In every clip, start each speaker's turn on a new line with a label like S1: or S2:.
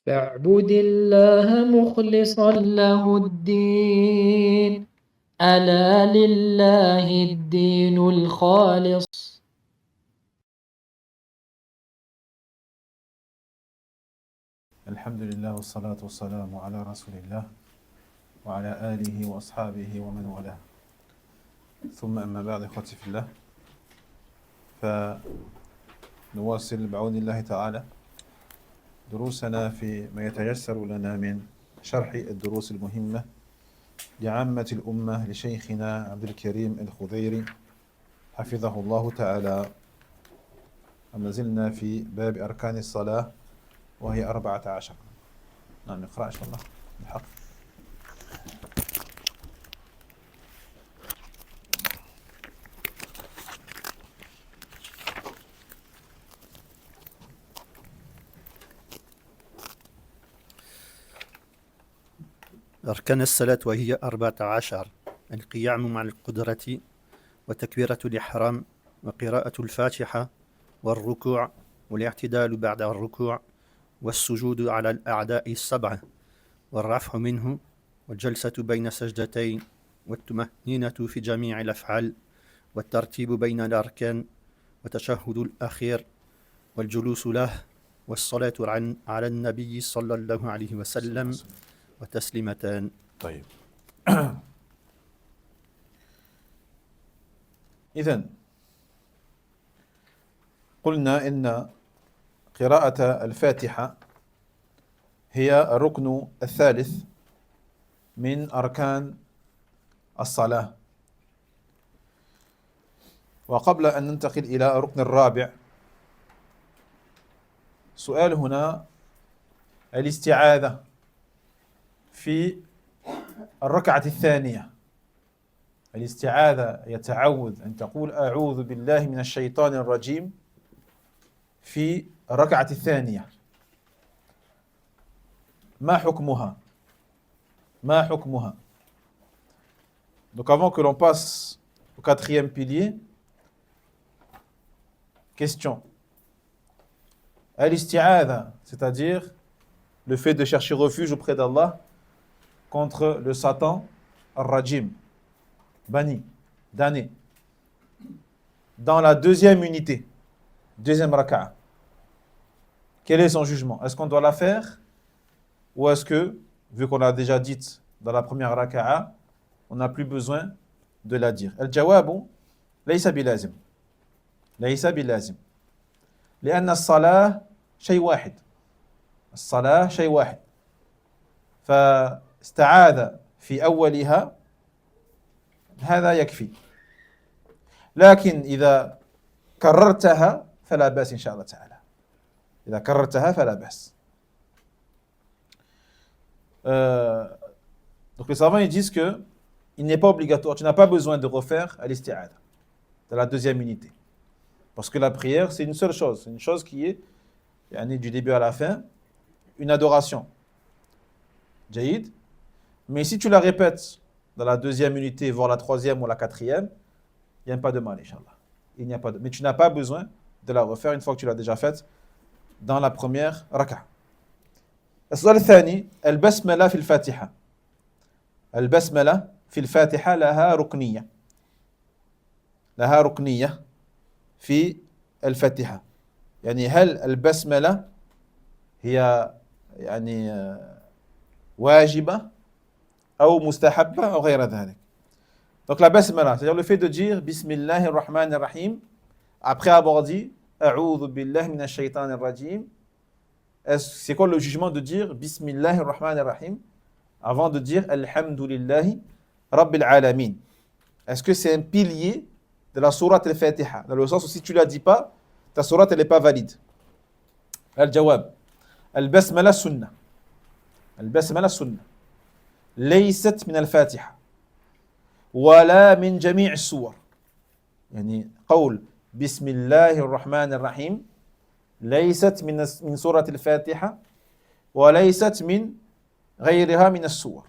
S1: فاعبد الله مخلصا له الدين ألا لله الدين الخالص.
S2: الحمد لله والصلاة والسلام على رسول الله وعلى آله وأصحابه ومن والاه. ثم أما بعد، إخوتي في الله، فنواصل بعون الله تعالى دروسنا في ما يتيسر لنا من شرح الدروس المهمة لعامة الأمة لشيخنا عبد الكريم الخضيري حفظه الله تعالى. وما زلنا في باب أركان الصلاة وهي 14. نعم، نقرأ إن شاء الله الحق.
S3: أركان الصلاة وهي 14: القيام مع القدرة، وتكبيرة الإحرام، وقراءة الفاتحة، والركوع، والاعتدال بعد الركوع، والسجود على الأعداء السبعة، والرفع منه، والجلسة بين سجدتين، والطمأنينة في جميع الأفعال، والترتيب بين الأركان، وتشهد الأخير، والجلوس له، والصلاة على النبي صلى الله عليه وسلم، وتسليمتان.
S2: طيب. إذن قلنا إن قراءة الفاتحة هي الركن الثالث من أركان الصلاة. وقبل أن ننتقل إلى الركن الرابع، سؤال هنا: الاستعاذة في الركعة الثانية. الاستعاذة يتعوذ أن تقول أعوذ بالله من الشيطان الرجيم في الركعة الثانية، ما حكمها؟ ما حكمها؟ Donc avant que l'on passe au quatrième pilier, question. Al-isti'adha, c'est-à-dire le fait de chercher refuge auprès d'Allah contre le Satan al-Rajim, banni, damné. Dans la deuxième unité, deuxième raka'a, quel est son jugement? Est-ce qu'on doit la faire? Ou est-ce que, vu qu'on l'a déjà dite dans la première raka'a, on n'a plus besoin de la dire? Al-jawabu laysa bilazim. Laysa bilazim. لأن الصلاة شيء واحد. الصلاة شيء واحد. فاستعاذ في أولها هذا يكفي. لكن إذا كررتها فلا بأس إن شاء الله تعالى. إذا كررتها فلا بأس. Donc les savants ils disent que il n'est pas obligatoire, tu n'as pas besoin de refaire al-isti'adha de la deuxième unité. Parce que la prière, c'est une seule chose. C'est une chose qui est du début à la fin, une adoration. Jaïd. Mais si tu la répètes dans la deuxième unité, voire la troisième ou la quatrième, il n'y a pas de mal, Inch'Allah. Il n'y a pas de... Mais tu n'as pas besoin de la refaire une fois que tu l'as déjà faite dans la première raka'a. السؤال الثاني: البسملة في الفاتحة. البسملة في الفاتحة لها ركنية. لها ركنية في الفاتحة. يعني هل البسملة هي واجبة أو مستحبة أو غير ذلك. Donc la basmala, c'est-à-dire le fait de dire Bismillahir Rahmanir Rahim après avoir dit A'udhu billahi minash shaitanir rajim. C'est quoi le jugement de dire Bismillahir Rahmanir Rahim avant de dire Alhamdulillahi Rabbil Alamin? Est-ce que c'est un pilier de la sourate al-Fatiha, dans le sens où si tu ne la dis pas, ta sourate elle n'est pas valide? Al-Jawab: Al-Basmala Sunnah. Al-Basmala Sunnah. ليست من الفاتحة ولا من جميع السور. يعني قول بسم الله الرحمن الرحيم ليست من سورة الفاتحة وليست من غيرها من السور.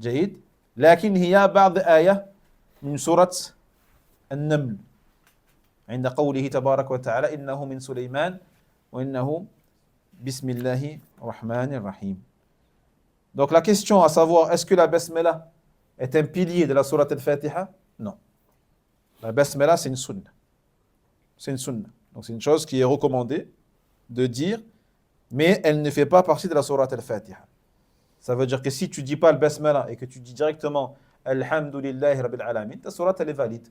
S2: جيد. لكن هي بعض آية من سورة النمل عند قوله تبارك وتعالى إنه من سليمان وإنه Bismillahi Rahmanir Rahim. Donc la question à savoir, est-ce que la Basmala est un pilier de la sourate al-Fatiha? Non. La Basmala, c'est une sunna. C'est une sunna. Donc c'est une chose qui est recommandée de dire, mais elle ne fait pas partie de la sourate al-Fatiha. Ça veut dire que si tu ne dis pas le Basmala et que tu dis directement Alhamdulillahi Rabbil Alamin, ta sourate elle est valide.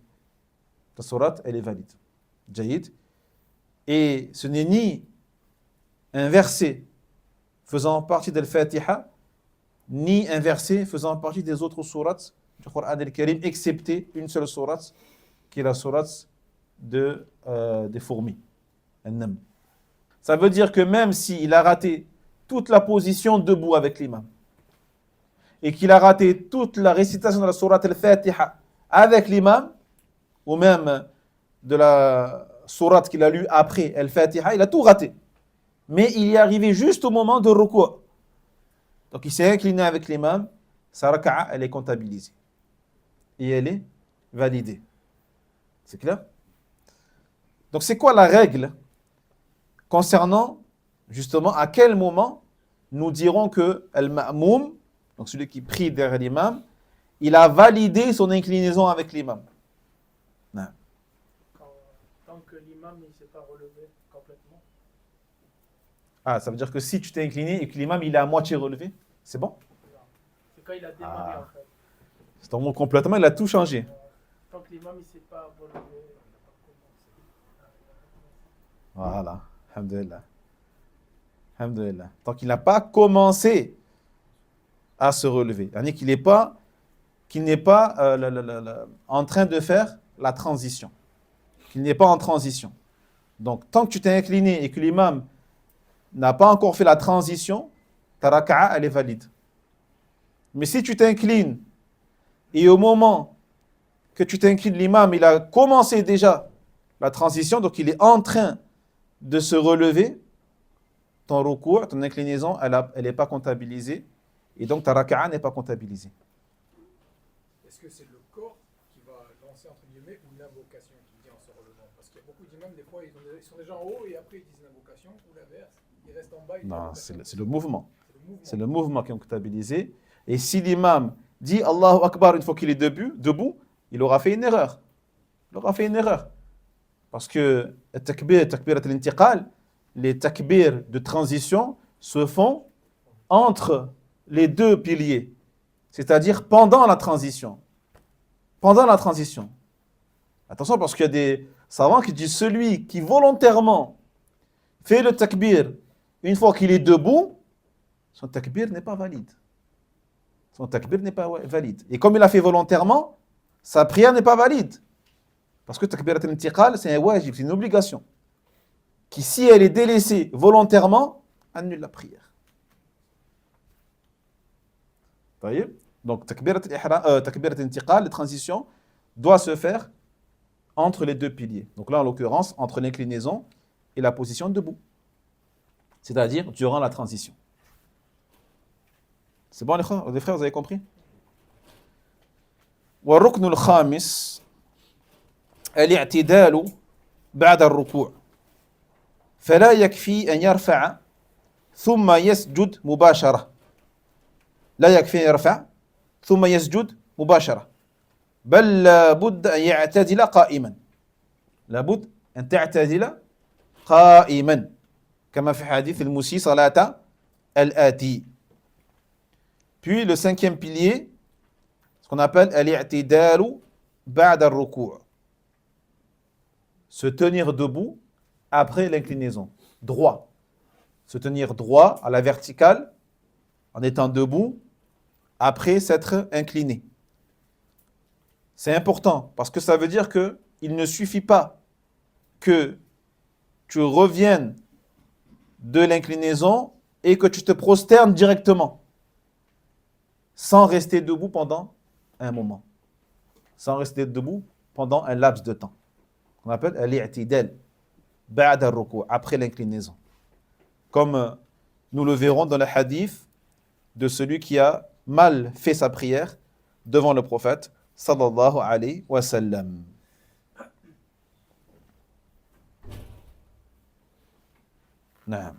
S2: Ta sourate elle est valide. Jaïd. Et ce n'est ni un verset faisant partie de l'Fatiha, ni un verset faisant partie des autres sourates du Coran al-Karim, excepté une seule sourate, qui est la sourate des fourmis. An-Naml. Ça veut dire que même s'il a raté toute la position debout avec l'imam, et qu'il a raté toute la récitation de la sourate al-Fatiha avec l'imam, ou même de la sourate qu'il a lue après al-Fatiha, il a tout raté. Mais il est arrivé juste au moment de ruku'. Donc il s'est incliné avec l'imam, sa raka'a, elle est comptabilisée. Et elle est validée. C'est clair? Donc c'est quoi la règle concernant justement à quel moment nous dirons que al-ma'moum, donc celui qui prie derrière l'imam, il a validé son inclinaison avec l'imam. Non.
S4: Tant que l'imam ne s'est pas relevé complètement.
S2: Ah, ça veut dire que si tu t'es incliné et que l'imam il est à moitié relevé, c'est bon?
S4: C'est quand il a démarré en fait.
S2: C'est ton mot complètement, il a tout changé.
S4: Tant que l'imam ne s'est pas relevé, on n'a pas commencé.
S2: Voilà, alhamdulillah. Alhamdulillah. Tant qu'il n'a pas commencé à se relever. C'est-à-dire qu'il n'est pas en train de faire la transition. Qu'il n'est pas en transition. Donc, tant que tu t'es incliné et que l'imam n'a pas encore fait la transition, ta raka'a, elle est valide. Mais si tu t'inclines et au moment que tu t'inclines, l'imam, il a commencé déjà la transition, donc il est en train de se relever, ton recours, ton inclinaison, elle n'est pas comptabilisée et donc ta raka'a n'est pas comptabilisée.
S5: Est-ce que c'est le corps qui va lancer entre guillemets ou l'invocation qui vient en se relevant? Parce qu'il y a beaucoup d'imams, des fois, ils sont déjà en haut et après ils disent l'invocation ou l'inverse. Ils restent en bas.
S2: Non, c'est le mouvement. C'est le mouvement qui est comptabilisé. Et si l'imam dit Allahu Akbar une fois qu'il est debout, il aura fait une erreur. Il aura fait une erreur. Parce que takbirat al-intiqal, les takbir de transition se font entre les deux piliers. C'est-à-dire pendant la transition. Pendant la transition. Attention, parce qu'il y a des savants qui disent celui qui volontairement fait le takbir une fois qu'il est debout, son takbir n'est pas valide. Son takbir n'est pas valide. Et comme il a fait volontairement, sa prière n'est pas valide. Parce que takbirat al-intiqal, c'est un wajib, c'est une obligation. Qui, si elle est délaissée volontairement, annule la prière. Vous voyez? Donc, takbirat al-intiqal, la transition, doit se faire entre les deux piliers. Donc là, en l'occurrence, entre l'inclinaison et la position debout. C'est-à-dire durant la transition. C'est bon les frères, vous avez compris? والركن الخامس الاعتدال بعد الركوع فلا يكفي أن يرفع ثم يسجد مباشرة لا يكفي أن يرفع ثم يسجد مباشرة بل لابد أن يعتدل قائما لابد أن تعتدل قائما كما في حديث المسيء صلاة الآتي. Puis le cinquième pilier, ce qu'on appelle al-i'tidalu ba'da ar-ruku'. Se tenir debout après l'inclinaison. Droit. Se tenir droit à la verticale en étant debout après s'être incliné. C'est important parce que ça veut dire qu'il ne suffit pas que tu reviennes de l'inclinaison et que tu te prosternes directement sans rester debout pendant un moment. Sans rester debout pendant un laps de temps. On appelle al-i'tidal ba'da ar-ruku', après l'inclinaison. Comme nous le verrons dans le hadith de celui qui a mal fait sa prière devant le prophète sallallahu alayhi wa sallam. Naam.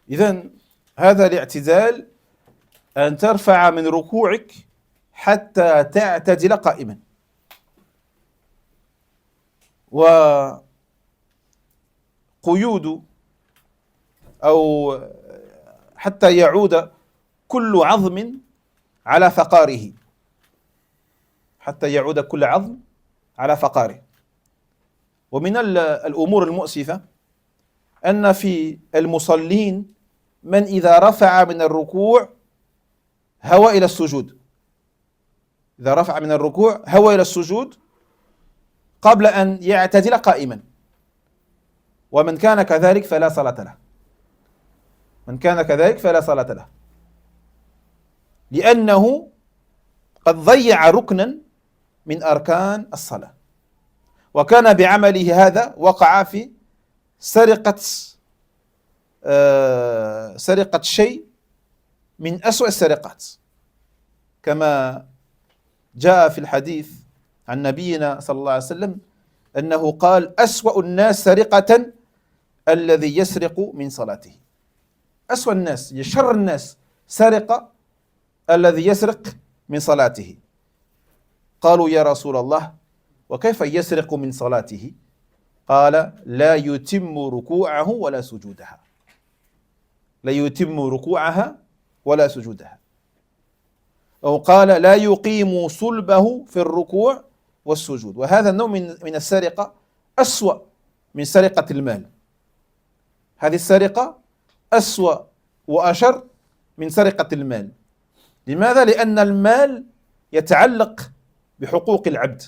S2: إذن هذا الاعتدال أن ترفع من ركوعك حتى تعتدل قائما. وقيود أو حتى يعود كل عظم على فقاره، حتى يعود كل عظم على فقاره. ومن الأمور المؤسفة أن في المصلين من إذا رفع من الركوع هوى إلى السجود، إذا رفع من الركوع هوى إلى السجود قبل أن يعتدل قائما، ومن كان كذلك فلا صلاة له، من كان كذلك فلا صلاة له، لأنه قد ضيع ركنا من أركان الصلاة، وكان بعمله هذا وقع في سرقة شيء من أسوأ السرقات، كما جاء في الحديث عن نبينا صلى الله عليه وسلم أنه قال: أسوأ الناس سرقة الذي يسرق من صلاته. أسوأ الناس، شر الناس سرقة الذي يسرق من صلاته. قالوا: يا رسول الله، وكيف يسرق من صلاته؟ قال: لا يتم ركوعه ولا سجودها، لا يتم ركوعها ولا سجودها. أو قال: لا يقيم صلبه في الركوع والسجود. وهذا النوع من السرقة أسوأ من سرقة المال. هذه السرقة أسوأ وأشر من سرقة المال. لماذا؟ لأن المال يتعلق بحقوق العبد،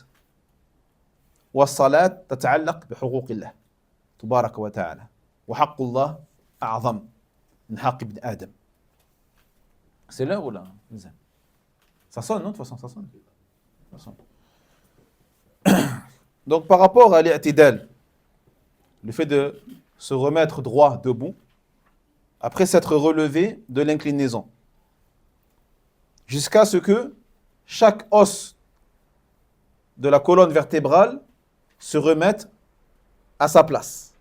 S2: والصلاة تتعلق بحقوق الله تبارك وتعالى، وحق الله أعظم من حق ابن آدم. C'est là ou là? Ça sonne, non? De toute façon, ça sonne. Ça sonne. Donc, par rapport à l'i'tidal, le fait de se remettre droit, debout, après s'être relevé de l'inclinaison, jusqu'à ce que chaque os de la colonne vertébrale se remette à sa place.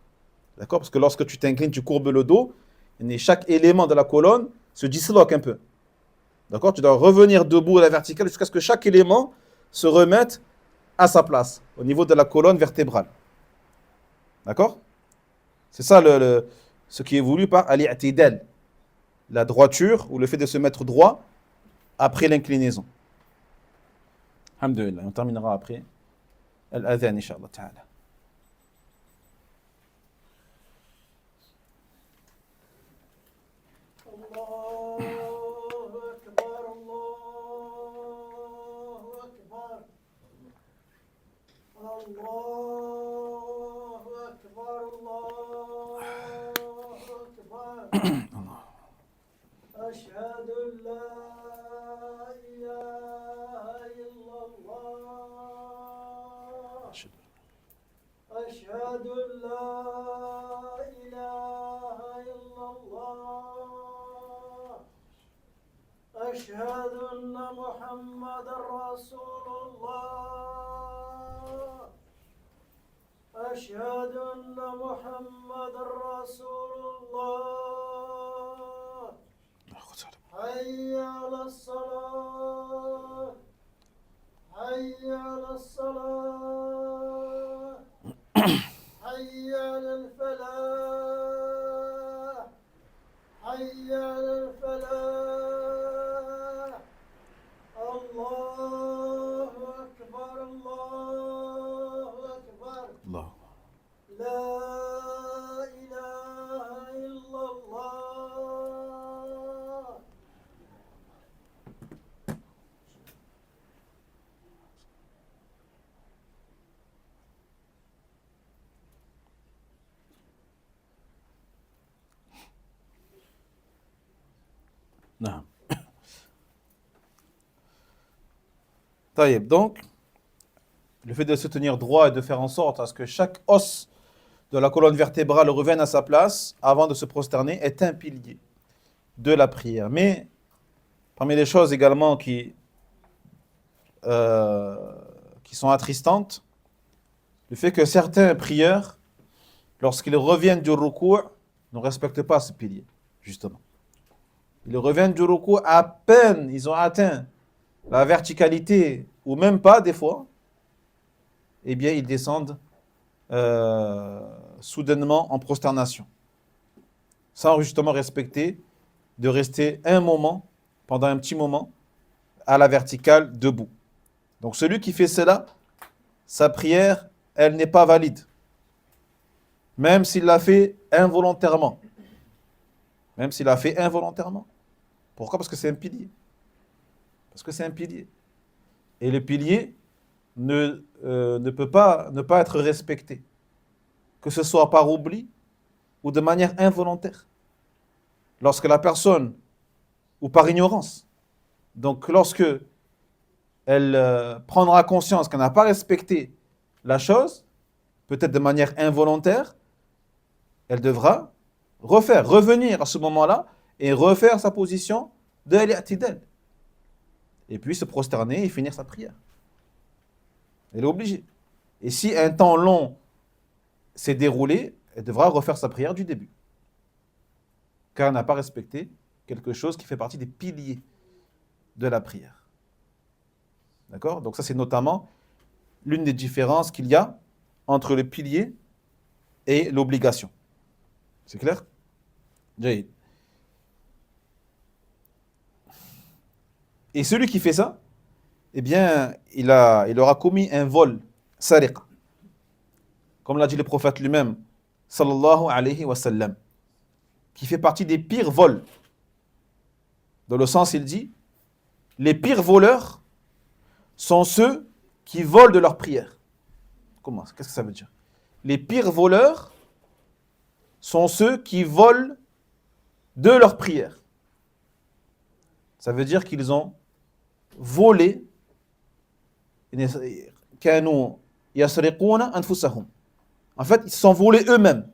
S2: D'accord? Parce que lorsque tu t'inclines, tu courbes le dos, et chaque élément de la colonne se disloque un peu. D'accord? Tu dois revenir debout à la verticale jusqu'à ce que chaque élément se remette à sa place, au niveau de la colonne vertébrale. D'accord? C'est ça ce qui est voulu par al-i'tidal, la droiture ou le fait de se mettre droit après l'inclinaison. Alhamdulillah, on terminera après al-adhan, inshallah ta'ala.
S6: أشهد أن لا إله إلا الله أشهد أن لا إله إلا الله أشهد أن محمدا رسول الله أشهد أن محمدا رسول الله حي على الصلاة حي على الصلاة حي على الفلاح حي على الفلاح الله أكبر الله أكبر
S2: الله.
S6: لا إله إلا الله.
S2: Non. Donc, le fait de se tenir droit et de faire en sorte à ce que chaque os de la colonne vertébrale revienne à sa place avant de se prosterner est un pilier de la prière. Mais Parmi les choses également qui sont attristantes, le fait que certains prieurs, lorsqu'ils reviennent du ruku', ne respectent pas ce pilier, justement. Ils reviennent du ruku', à peine ils ont atteint la verticalité, ou même pas des fois, eh bien ils descendent soudainement en prosternation, sans justement respecter de rester un moment, pendant un petit moment, à la verticale, debout. Donc celui qui fait cela, sa prière, elle n'est pas valide. Même s'il l'a fait involontairement. Même s'il l'a fait involontairement. Pourquoi? Parce que c'est un pilier. Parce que c'est un pilier. Et le pilier ne peut pas ne pas être respecté. Que ce soit par oubli ou de manière involontaire. Lorsque la personne, ou par ignorance, donc lorsque elle prendra conscience qu'elle n'a pas respecté la chose, peut-être de manière involontaire, elle devra revenir à ce moment-là et refaire sa position de al-i'tidal. Et puis se prosterner et finir sa prière. Elle est obligée. Et si un temps long s'est déroulé, elle devra refaire sa prière du début. Car elle n'a pas respecté quelque chose qui fait partie des piliers de la prière. D'accord? Donc ça, c'est notamment l'une des différences qu'il y a entre le pilier et l'obligation. C'est clair? Jaïd. Et celui qui fait ça, eh bien, il aura commis un vol, sariq. Comme l'a dit le prophète lui-même, sallallahu alayhi wa sallam, qui fait partie des pires vols. Dans le sens, il dit, les pires voleurs sont ceux qui volent de leur prière. Comment? Qu'est-ce que ça veut dire? Les pires voleurs sont ceux qui volent de leur prière. Ça veut dire qu'ils ont volé. En fait, ils se sont volés eux-mêmes.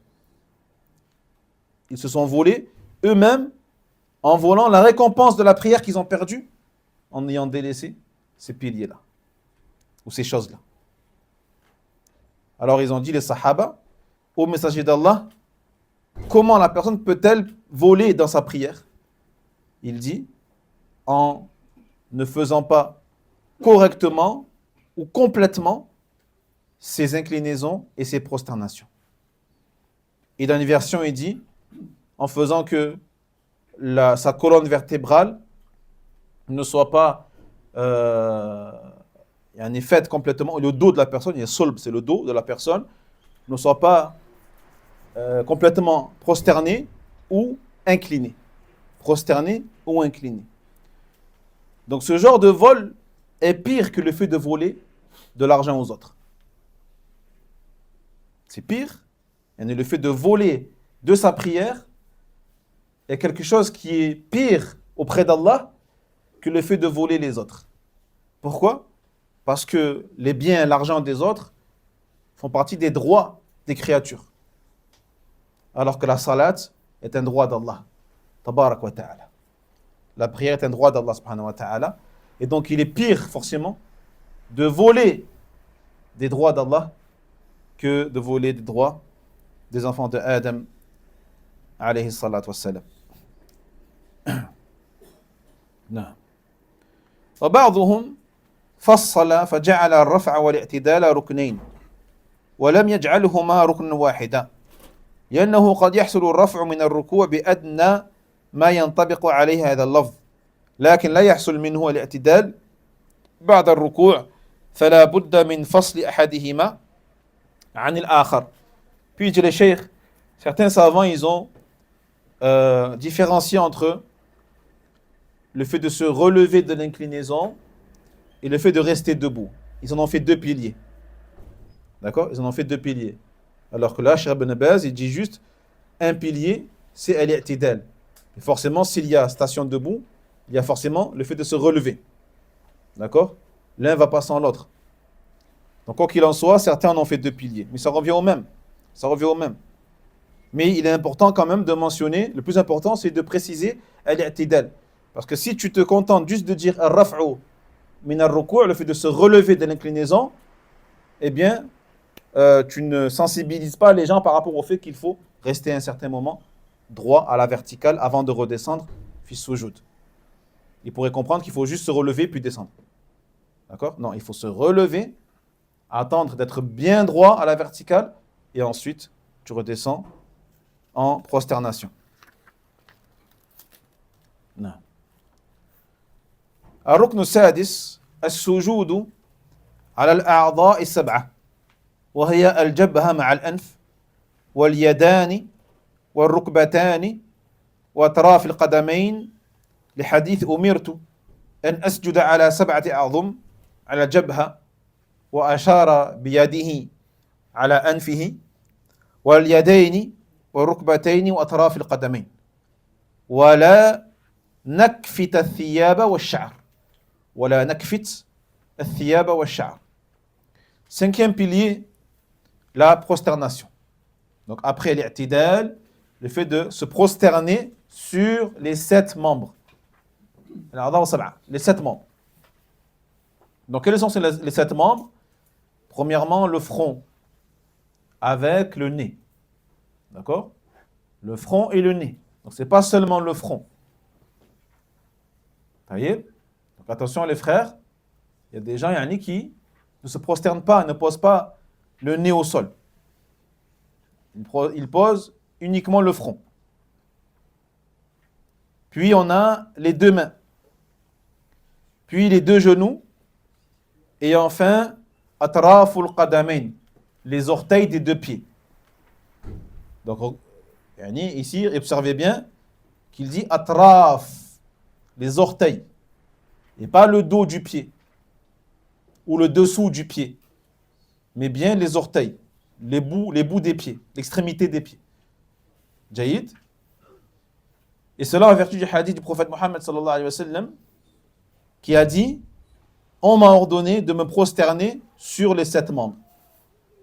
S2: Ils se sont volés eux-mêmes en volant la récompense de la prière qu'ils ont perdue en ayant délaissé ces piliers-là ou ces choses-là. Alors ils ont dit, les sahaba, au messager d'Allah, comment la personne peut-elle voler dans sa prière? Il dit, en ne faisant pas correctement ou complètement ses inclinaisons et ses prosternations. Et dans une version, il dit, en faisant que sa colonne vertébrale ne soit pas faite complètement, le dos de la personne, c'est le dos de la personne, ne soit pas complètement prosterné ou incliné. Prosterné ou incliné. Donc ce genre de vol est pire que le fait de voler de l'argent aux autres. C'est pire. Et le fait de voler de sa prière est quelque chose qui est pire auprès d'Allah que le fait de voler les autres. Pourquoi? Parce que les biens et l'argent des autres font partie des droits des créatures. Alors que la salat est un droit d'Allah. Tabarak wa ta'ala. La prière est un droit d'Allah subhanahu wa ta'ala. Et donc il est pire forcément de voler des droits d'Allah que de voler des droits des enfants de Adam alayhi salatu wassalam. نعم. وبعضهم فصل فجعل الرفع والاعتدال ركنين ولم يجعلهما ركنا واحدا لأنه قد يحصل الرفع من الركوع بأدنى ما ينطبق عليه هذا اللفظ لكن لا يحصل منه الاعتدال بعد الركوع فلا بد من فصل أحدهما عن الآخر. Puis dit le cheikh, certains savants ils ont différencié entre le fait de se relever de l'inclinaison et le fait de rester debout. Ils en ont fait deux piliers. D'accord? Ils en ont fait deux piliers. Alors que là, Cheikh Ibn Baz, il dit juste un pilier, c'est al-i'tidal. Et forcément, s'il y a station debout, il y a forcément le fait de se relever. D'accord? L'un va pas sans l'autre. Donc, quoi qu'il en soit, certains en ont fait deux piliers. Mais ça revient au même. Ça revient au même. Mais il est important quand même de mentionner, le plus important, c'est de préciser al-i'tidal. Parce que si tu te contentes juste de dire ar-raf'u min ar-ruku', le fait de se relever de l'inclinaison, eh bien, tu ne sensibilises pas les gens par rapport au fait qu'il faut rester un certain moment droit à la verticale avant de redescendre fi sujud. Ils pourraient comprendre qu'il faut juste se relever puis descendre. D'accord? Non, il faut se relever, attendre d'être bien droit à la verticale et ensuite tu redescends en prosternation. Non. الركن السادس السجود على الأعضاء السبعة وهي الجبهة مع الأنف واليدان والركبتان وأطراف القدمين لحديث أمرت أن أسجد على 7 أعظم على الجبهة وأشار بيده على أنفه واليدين والركبتين وأطراف القدمين ولا نكفت الثياب والشعر ولا نكفت الثياب والشعر. Cinquième pilier, la prosternation. Donc après l'i'tidal, le fait de se prosterner sur les 7 membres. Les 7 membres. Donc quels sont les 7 membres? Premièrement, le front avec le nez. D'accord? Le front et le nez. Donc ce n'est pas seulement le front. Vous voyez? Donc attention les frères, il y a des gens qui ne se prosternent pas, ne posent pas le nez au sol. Ils posent uniquement le front. Puis on a les 2 mains. Puis les 2 genoux. Et enfin, atraful qadamain, les orteils des 2 pieds. Donc ici, observez bien qu'il dit atraf, les orteils, et pas le dos du pied ou le dessous du pied, mais bien les orteils, les bouts des pieds, l'extrémité des pieds. Jaïd. Et cela en vertu du hadith du prophète Mohammed sallallahu alayhi wa sallam qui a dit: on m'a ordonné de me prosterner sur les 7 membres.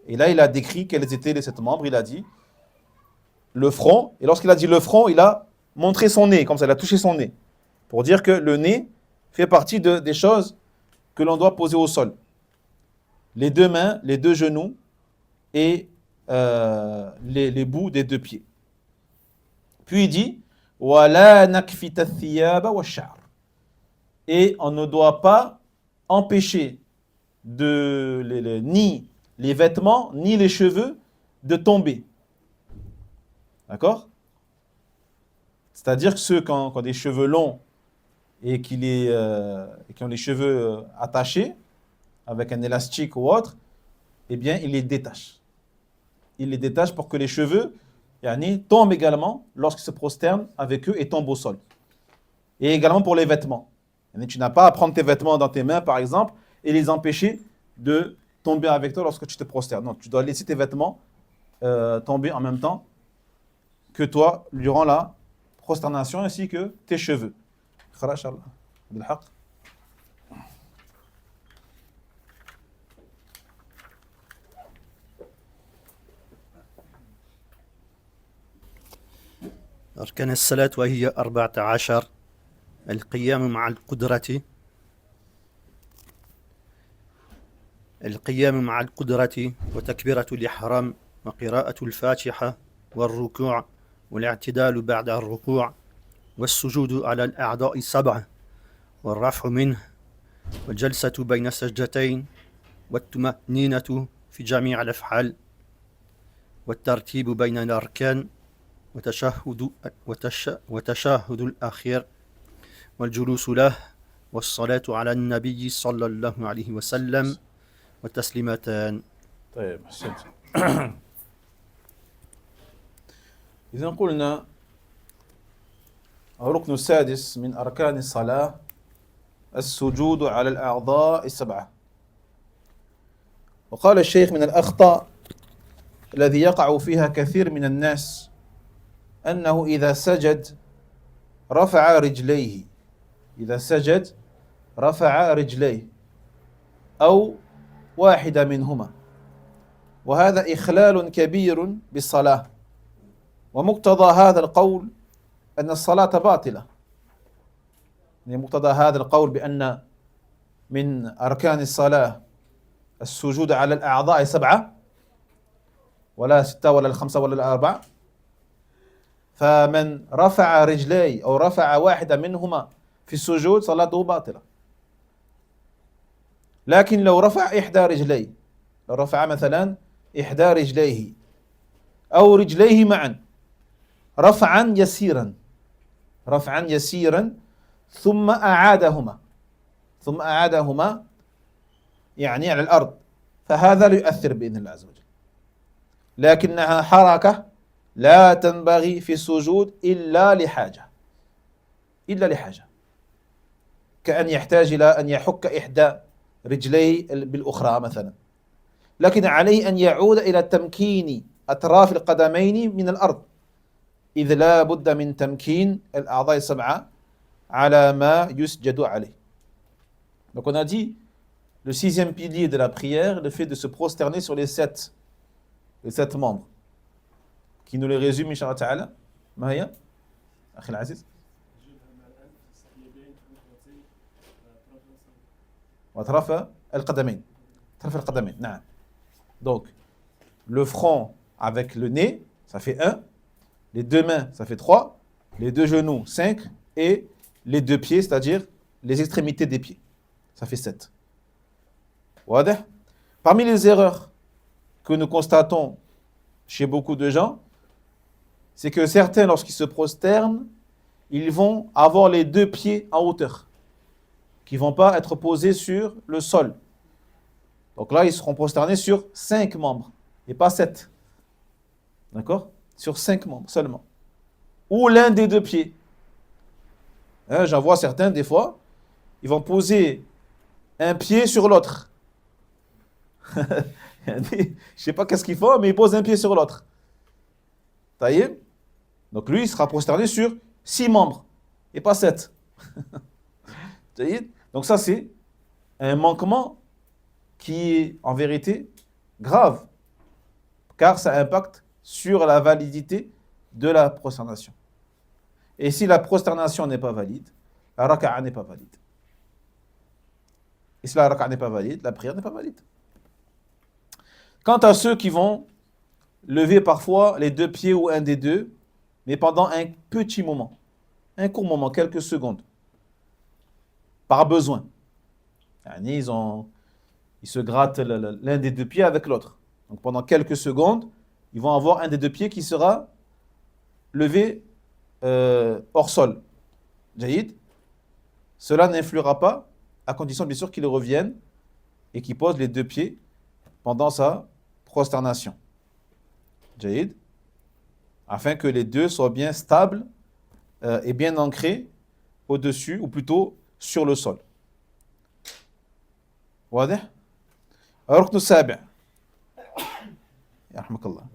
S2: Et là il a décrit quels étaient les 7 membres. Il a dit le front, et lorsqu'il a dit le front, il a montré son nez, comme ça, il a touché son nez, pour dire que le nez fait partie des choses que l'on doit poser au sol. Les 2 mains, les 2 genoux et les bouts des 2 pieds. Puis il dit وَلَا نَكْفِتَ الثِّيَابَ وَالشَّعْرَ. Et on ne doit pas empêcher ni les vêtements, ni les cheveux de tomber. D'accord? C'est-à-dire que ceux qui ont des cheveux longs et qui ont les cheveux attachés avec un élastique ou autre, eh bien, ils les détachent. Ils les détachent pour que les cheveux tombent également lorsqu'ils se prosternent avec eux et tombent au sol. Et également pour les vêtements. Tu n'as pas à prendre tes vêtements dans tes mains, par exemple, et les empêcher de tomber avec toi lorsque tu te prosternes. Non, tu dois laisser tes vêtements tomber en même temps que toi durant la prosternation, ainsi que tes cheveux.
S3: أركان الصلاة وهي 14: القيام مع القدرة وتكبيرة الإحرام وقراءة الفاتحة والركوع والاعتدال بعد الركوع والسجود على الأعضاء 7 والرفع منه والجلسة بين السجدتين والطمأنينة في جميع الأفعال والترتيب بين الأركان وتشهد الأخير والجلوس له والصلاة على النبي صلى الله عليه وسلم والتسليمتان.
S2: طيب أحسنت. إذا قلنا الركن السادس من أركان الصلاة السجود على الأعضاء 7. وقال الشيخ: من الأخطاء الذي يقع فيها كثير من الناس أنه إذا سجد رفع رجليه أو واحدة منهما، وهذا إخلال كبير بالصلاة، ومقتضى هذا القول أن الصلاة باطلة. مقتضى هذا القول بأن من أركان الصلاة السجود على الأعضاء 7 ولا 6 ولا 5 ولا 4. فمن رفع رجلي أو رفع واحدة منهما في السجود صلاته باطلة. لكن لو رفع إحدى رجليه، لو رفع مثلا إحدى رجليه أو رجليه معا رفعا يسيرا ثم أعادهما يعني على الأرض، فهذا لا يؤثر بإذن الله عز وجل. لكنها حركة لا تنبغي في السجود إلا لحاجة، كأن يحتاج إلى أن يحك إحدى رجليه بالأخرى مثلا، لكن عليه أن يعود إلى تمكين أطراف القدمين من الأرض، إذ لا بد من تمكين الأعضاء 7 على ما يسجد عليه. Donc on a dit, le 6e pilier de la prière, le fait de se prosterner sur les 7 membres, qui nous les résume Inch'Allah Ta'ala. ما هي؟ أخي العزيز. وأطراف القدمين. نعم. Donc, le front avec le nez, ça fait 1. Les 2 mains, ça fait 3. Les 2 genoux, 5. Et les 2 pieds, c'est-à-dire les extrémités des pieds, ça fait 7. واضح? Parmi les erreurs que nous constatons chez beaucoup de gens, c'est que certains, lorsqu'ils se prosternent, ils vont avoir les 2 pieds en hauteur, qui ne vont pas être posés sur le sol. Donc là, ils seront prosternés sur 5 membres, et pas 7. D'accord? Sur 5 membres seulement. Ou l'un des 2 pieds. Hein, j'en vois certains, des fois, ils vont poser un pied sur l'autre. Je ne sais pas qu'est-ce qu'ils font, mais ils posent un pied sur l'autre. Taïeb. Donc lui, il sera prosterné sur 6 membres, et pas 7. Donc ça, c'est un manquement qui est en vérité grave, car ça impacte sur la validité de la prosternation. Et si la prosternation n'est pas valide, la raka'a n'est pas valide. Et si la raka'a n'est pas valide, la prière n'est pas valide. Quant à ceux qui vont lever parfois les 2 pieds ou un des 2, mais pendant un petit moment, un court moment, quelques secondes, par besoin. Ils se grattent l'un des 2 pieds avec l'autre. Donc pendant quelques secondes, ils vont avoir un des 2 pieds qui sera levé hors sol. Jaïd. Cela n'influera pas, à condition bien sûr qu'ils reviennent et qu'ils posent les 2 pieds pendant sa prosternation. Jaïd. Afin que les 2 soient bien stables et bien ancrés au-dessus, ou plutôt sur le sol. واضح؟ الركن السابع. يرحمك الله.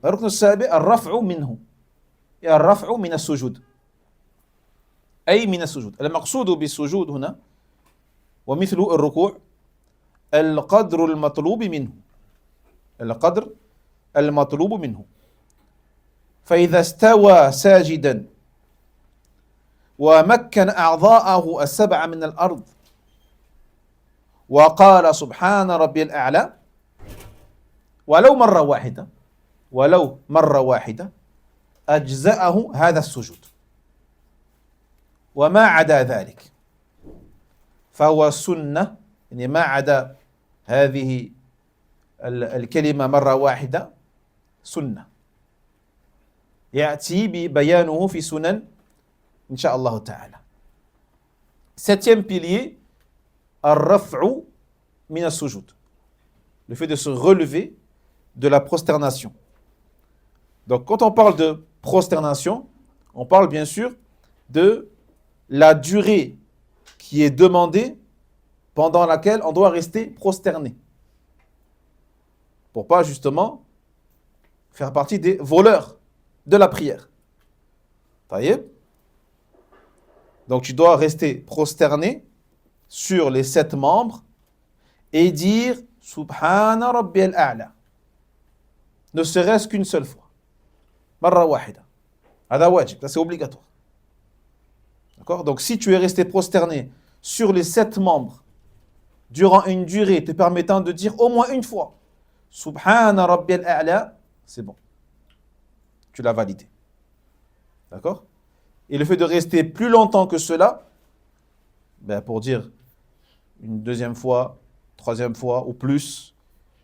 S2: الركن السابع الرفع منه. الرفع من السجود. أي من السجود. المقصود بالسجود هنا ومثل الركوع القدر المطلوب منه. القدر المطلوب منه. فإذا استوى ساجدا ومكن أعضاءه 7 من الأرض وقال سبحان ربي الأعلى ولو مرة واحدة أجزأه هذا السجود وما عدا ذلك فهو سنة، يعني ما عدا هذه الكلمة مرة واحدة سنة يأتي ببيانه في سنن إن شاء الله تعالى. 7e pilier, الرفع من السجود, le fait de se relever de la prosternation. Donc quand on parle de prosternation, on parle bien sûr de la durée qui est demandée pendant laquelle on doit rester prosterné, pour pas justement faire partie des voleurs de la prière. Taïeb. Donc tu dois rester prosterné sur les 7 membres et dire Subhana Rabbi al-A'la, ne serait-ce qu'une seule fois. Marra wahida. Hada wajib, ça c'est obligatoire. D'accord? Donc si tu es resté prosterné sur les 7 membres durant une durée te permettant de dire au moins une fois Subhana Rabbiyal A'la, c'est bon. Tu l'as validé. D'accord? Et le fait de rester plus longtemps que cela, ben pour dire une deuxième fois, troisième fois ou plus,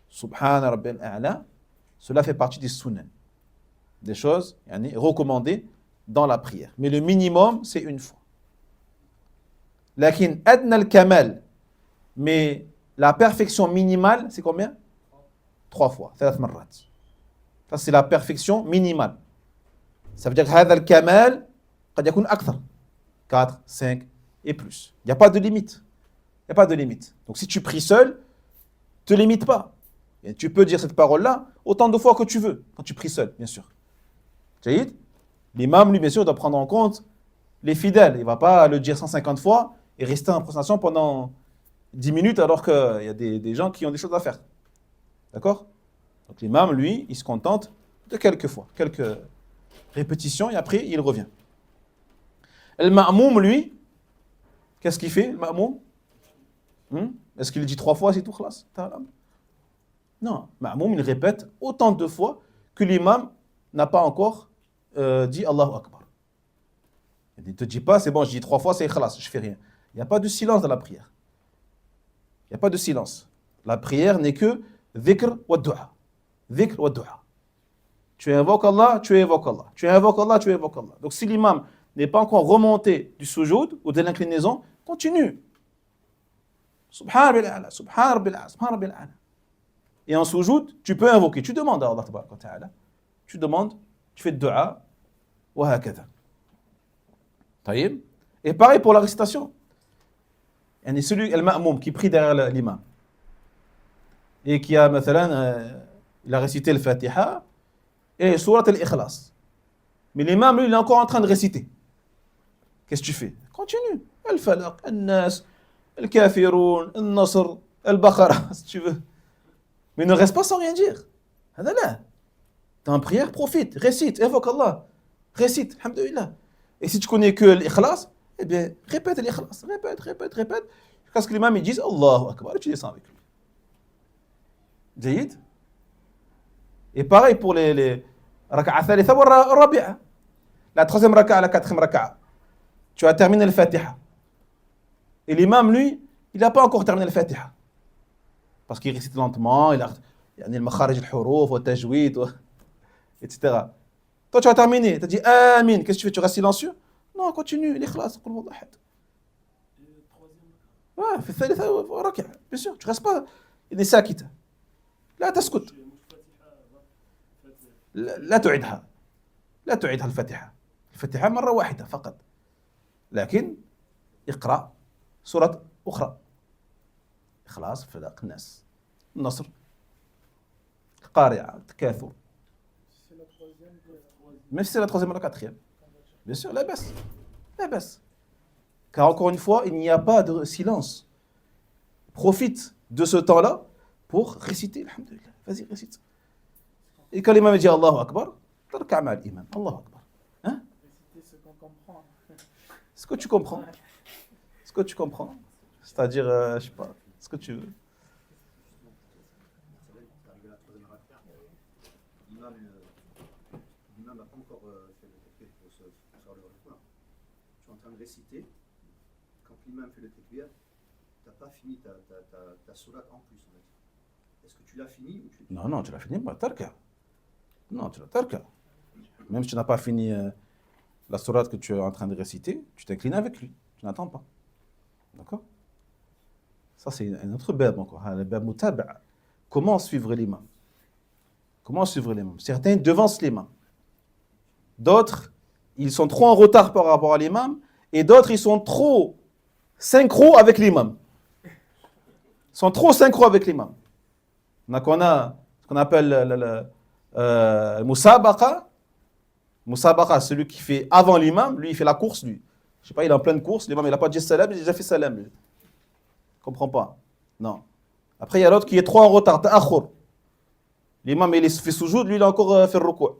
S2: Subhana Rabbiyal A'la, cela fait partie des sunnah, des choses recommandées dans la prière. Mais le minimum, c'est une fois. Lakin adna al-kamal, mais la perfection minimale, c'est combien? 3 fois, 3 marrat. Ça, c'est la perfection minimale. Ça veut dire que هذا الكمال قد يكون أكثر. 4, 5 et plus. Il n'y a pas de limite. Il n'y a pas de limite. Donc si tu pries seul, ne te limite pas. Et tu peux dire cette parole-là autant de fois que tu veux, quand tu pries seul, bien sûr. Jaïd? L'imam, lui, bien sûr, doit prendre en compte les fidèles. Il ne va pas le dire 150 fois et rester en prostration pendant 10 minutes alors qu'il y a des gens qui ont des choses à faire. D'accord? Donc l'imam, lui, il se contente de quelques fois, quelques répétitions et après, il revient. Le ma'moum, lui, qu'est-ce qu'il fait, le ma'moum? Est-ce qu'il dit 3 fois, c'est tout, khlas? Non, le ma'moum, il répète autant de fois que l'imam n'a pas encore dit Allahu Akbar. Il ne te dit pas, c'est bon, je dis 3 fois, c'est khlas, je fais rien. Il n'y a pas de silence dans la prière. Il n'y a pas de silence. La prière n'est que dhikr wa du'a. Dhikr wa du'a. Tu invoques Allah, tu invoques Allah. Tu invoques Allah, tu invoques Allah. Donc si l'imam n'est pas encore remonté du sujoud ou de l'inclinaison, continue. Subhan rabbil a'la, subhan rabbil a'la, subhan rabbil a'la. Et en sujoud, tu peux invoquer. Tu demandes à Allah tabaraka wa ta'ala. Tu demandes, tu fais du'a, wa hakadha. Taïb. Et pareil pour la récitation. Il y a celui, le ma'moum, qui prie derrière l'imam. Et qui a, il a récité le Fatiha et Surat al-Ikhlas. Mais l'imam, lui, il est encore en train de réciter. Qu'est-ce que tu fais? Continue. Al-Falaq, Al-Nas, Al-Kafirun, Al-Nasr, Al-Baqarah, si tu veux. Mais ne reste pas sans rien dire. T'es en prière, profite, récite, invoque Allah. Récite, alhamdoulilah. Et si tu connais que l'Ikhlas, eh bien, répète l'Ikhlas. Répète. Jusqu'à ce que l'imam il dise Allahu Akbar et tu descends avec lui. Jaïd. Et pareil pour les raka'a thalitha wa rabi'a. La troisième raka'a, la quatrième raka'a. Tu as terminé le Fatiha. Et l'imam, lui, il n'a pas encore terminé le Fatiha. Parce qu'il récite lentement, il a le makharij al-huruf, le tajwid, etc. Toi, tu as terminé, tu as dit Amin. Qu'est-ce que tu fais? Tu restes silencieux? Non, continue, l'ikhlas, qul huwallahu ahad. Ouais, fais thalitha wa raka'a. Bien sûr, tu ne restes pas. Il est sakita. لا تسكت لا تعيدها الفاتحة مرة واحدة فقط لكن اقرأ سورة أخرى إخلاص فلاق الناس النصر القارعة التكاثر même si c'est la troisième ou la quatrième bien sûr لا بأس car encore une fois il n'y a pas de silence profite de ce temps-là pour réciter, alhamdoulilah. Vas-y, récite. Et quand l'imam dit Allahu Akbar, tarka' ma'a l'imam. Allahu Akbar. Hein?
S4: Réciter ce qu'on comprend.
S2: Ce que tu comprends. Ce que tu comprends. C'est-à-dire, je sais pas, ce que tu veux.
S3: L'imam n'a pas encore fait le takbir pour se faire le rukû. Tu es en train de réciter. Quand l'imam fait le takbir, tu n'as pas fini ta sourate en plus. Est-ce que tu l'as fini ou tu...
S2: Non, tu l'as fini, bah, tarka. Non, tu l'as tarka. Même si tu n'as pas fini la sourate que tu es en train de réciter, tu t'inclines avec lui. Tu n'attends pas. D'accord? Ça, c'est un autre bab encore. Le bab mutaba'a. Comment suivre l'imam? Certains devancent l'imam. D'autres, ils sont trop en retard par rapport à l'imam. Et d'autres, ils sont trop synchro avec l'imam. Donc on a ce qu'on appelle Musabaqa. Musabaqa, celui qui fait avant l'imam, lui il fait la course, lui. Je sais pas, il est en pleine course, l'imam il n'a pas dit salam, il a déjà fait salam. Lui. Comprends pas? Non. Après il y a l'autre qui est trop en retard, ta'akhur. L'imam il fait soujoud, lui il a encore fait le ruku'.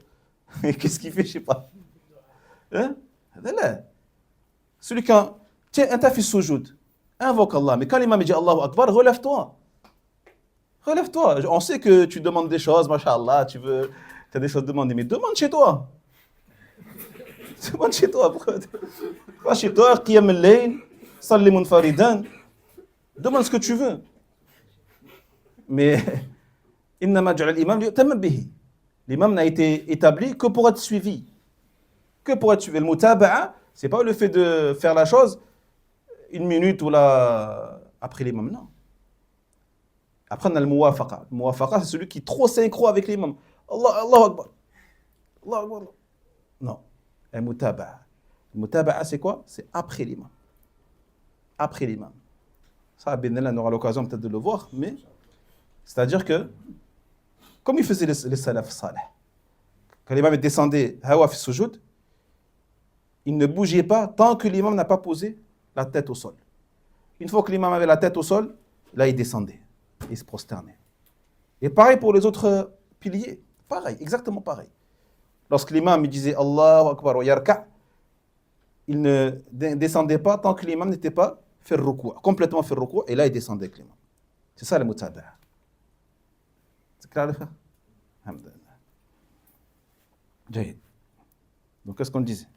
S2: Qu'est-ce qu'il fait? Je sais pas. Hein? Celui qui a... Tiens, t'as fait sujoud. Invoque Allah. Mais quand l'imam dit Allahu Akbar, relève-toi. Relève-toi. On sait que tu demandes des choses, mashallah, tu as des choses à demander, mais demande chez toi. Demande chez toi. Va chez toi, qiyam al-layl, salli munfaridan. Demande ce que tu veux. Mais innama ja'ala al-imam liyu'tamma bihi. L'imam n'a été établi que pour être suivi. Que pour être suivi. Le mutaba'a, c'est pas le fait de faire la chose une minute ou là après l'imam, non. Après, on a le muwafaqa. Le muwafaqa, c'est celui qui est trop synchro avec l'imam. Allahu Akbar. Allahu Akbar. Non. Le mutaba'a. Le mutaba'a, c'est quoi? C'est après l'imam. Après l'imam. Ça, on aura l'occasion peut-être de le voir, mais c'est-à-dire que, comme il faisait les salaf salih, quand l'imam descendait, hawa fi sujoud, il ne bougeait pas tant que l'imam n'a pas posé la tête au sol. Une fois que l'imam avait la tête au sol, là, il descendait. Il se prosternait. Et pareil pour les autres piliers. Pareil, exactement pareil. Lorsque l'imam disait Allahu Akbar wa yarka', il ne descendait pas tant que l'imam n'était pas fait le ruku', complètement fait le ruku', et là, il descendait avec l'imam. C'est ça le mutaba'a. C'est clair, les frères? Alhamdulillah. Jahid. Donc, qu'est-ce qu'on disait?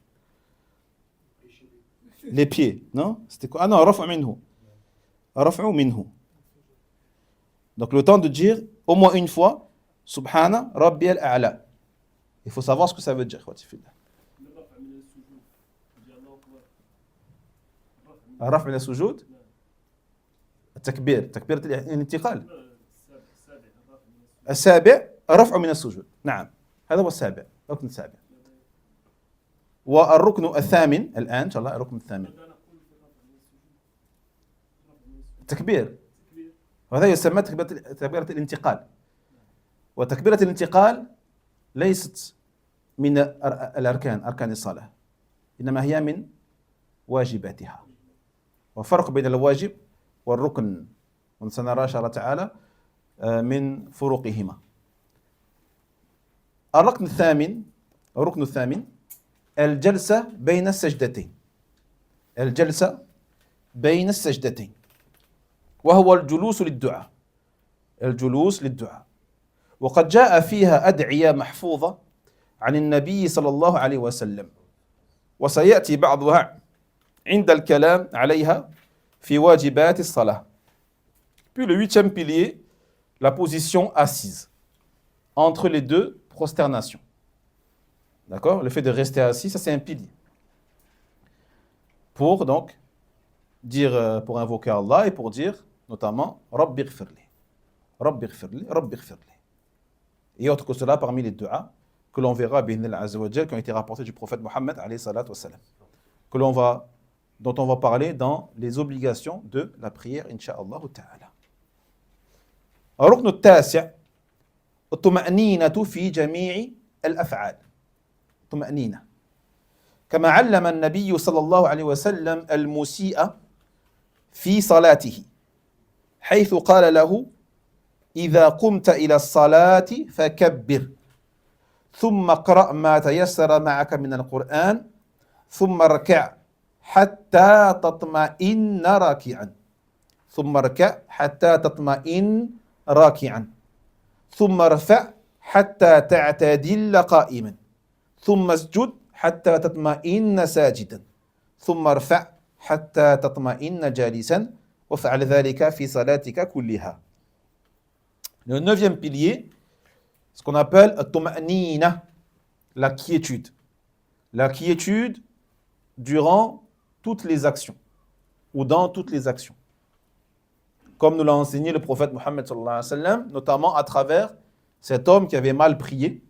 S2: Les pieds, non? C'était quoi? Ah non, raf'u minhu. Raf'u minhu. Donc, le temps de dire au moins une fois Subhana Rabbi al-A'la. Il faut savoir ce que ça veut dire. Raf' min al-sujud. التكبير تكبيرة الانتقال السابع رفع من السجود نعم هذا هو السابع الركن السابع والركن الثامن الآن إن شاء الله الركن الثامن التكبير وهذا يسمى تكبيرة الانتقال وتكبيرة الانتقال ليست من الأركان أركان الصلاة إنما هي من واجباتها وفرق بين الواجب والركن وسنرى إن شاء الله تعالى من فروقهما الركن الثامن الجلسة بين السجدتين الجلسة بين السجدتين وهو الجلوس للدعاء الجلوس للدعاء وقد جاء فيها أدعية محفوظة عن النبي صلى الله عليه وسلم وسيأتي بعضها عند الكلام عليها في واجبات الصلاة. Puis le huitième pilier, la position assise entre les deux prosternations. D'accord? Le fait de rester assis, ça c'est un pilier. Pour donc dire, pour invoquer Allah et pour dire notamment Rabbi ghfirli, Rabbi ghfirli, Rabbi ghfirli. Et autre que cela parmi les du'as que l'on verra bi'idhnillah azza wa jal qui ont été rapportés du prophète Mohammed alayhi salatu wa salam, dont on va parler dans les obligations de la prière incha'Allah ta'ala. الركن التاسع الطمأنينة في جميع الأفعال. طمأنينة كما علم النبي صلى الله عليه وسلم المسيء في صلاته حيث قال له إذا قمت إلى الصلاة فكبر ثم اقرأ ما تيسر معك من القرآن ثم اركع حتى تطمئن راكعا ثم اركع حتى تطمئن راكعا ثم ارفع حتى تعتدل قائما ثم اسجد حتى تطمئن ساجدا ثم ارفع حتى تطمئن جالسا وفعل ذلك في صلاتك كلها. Le neuvième pilier, ce qu'on appelle at-tuma'nina, la quiétude. La quiétude durant toutes les actions ou dans toutes les actions. Comme nous l'a enseigné le prophète Mohammed sallallahu alayhi wa sallam, notamment à travers cet homme qui avait mal prié